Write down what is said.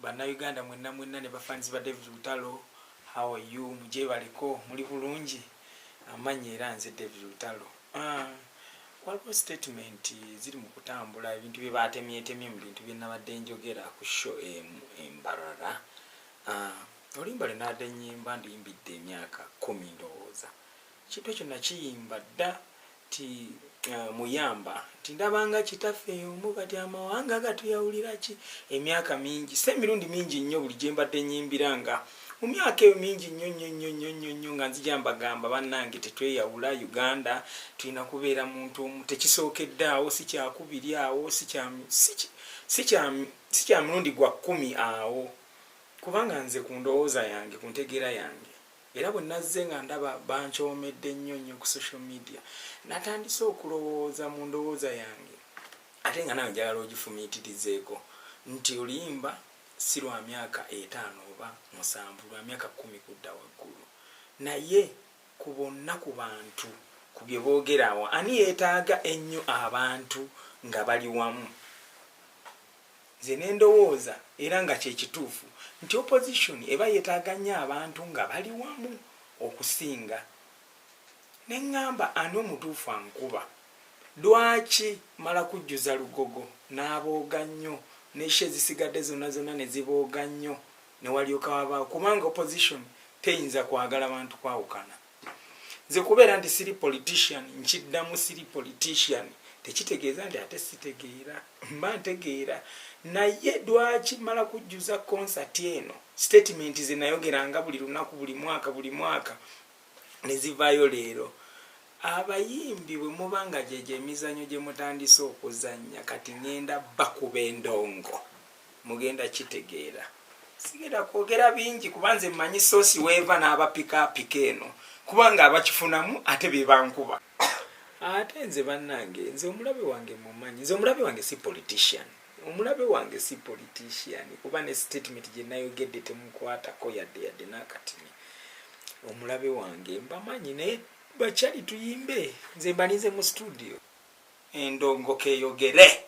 Bannayuganda mwenna ne bafanzi ba David Lutalo, how are you? Muje baliko muli bulungi? Amanyi era nze David Lutalo. Waliwo statement ziri mu kutambula ebintu bye batemyetemye mu bintu bye nabadde njogera ku show embarara. Olimba lenadde nnyimba ndiyimbidde emyaka 10 ndowooza. Kintu ekyo nakiyimba dda ti muyamba tindabanga kitaffe omu kati amawanga gatuyawulira ki emyaka mingi semirundi mingi nnyo buli gye mbadde nnyimbiranga mu myaka eyo mingi nnyo nga nzijambagamba bannange tetweyawula Uganda tulina kubeera muntu omu tekisookedde awo si kyakubiri awo si kya mirundi gwa 10 awo kubanga nze ku ndowooza yange ku ntegeera yange era bwe nazze nga ndaba bankyomedde nnyo ku social media natandise okulowooza mu ndowooza yange ate nga nawe njagala ogifumiitirizeeko nti oluyimba si lwa myaka 5 oba 7 lwa myaka 10 kudda waggulu naye ku bonna ku bantu ku bye boogerawo ani yeetaaga ennyo abantu nga bali wamu nze ne ndowooza era nga kye kituufu nti opposition eba yeetaaga nnyo abantu nga bali wamu okusinga ne ngamba ani omutuufu ankuba lwaki mala kujjuza lugogo n'abooga nnyo n'eshe zisigadde zonna ne zibooga nnyo ne walyoka wabaawo kubanga opposition teyinza kwagala bantu kwawukana nze kubeera nti siri politician nkiddamu siri politician tekitegeeza nti ate sitegeera mba ntegeera naye lwaki mala kujjuza concert eno statement ze nayogeranga buli lunaku buli mwaka ne zivaayo leero abayimbi bwe mubanga gye emizannyo gye mutandise okuzannya kati ngenda bakuba endongo mugenda kitegeera sigenda kwogera bingi kubanze mmanyi soosi weeva n'abapikaapika eno kubanga abakifunamu ate be bankuba ate nze bannange nze omulabe wange mumanyi nze omulabe wange si politician kuba ne statement gye nayogedde temukwatako yadde n'akatini omulabe wange mbamanyi naye bakyali tuyimbe nze mbalize mu studio endongo keyogere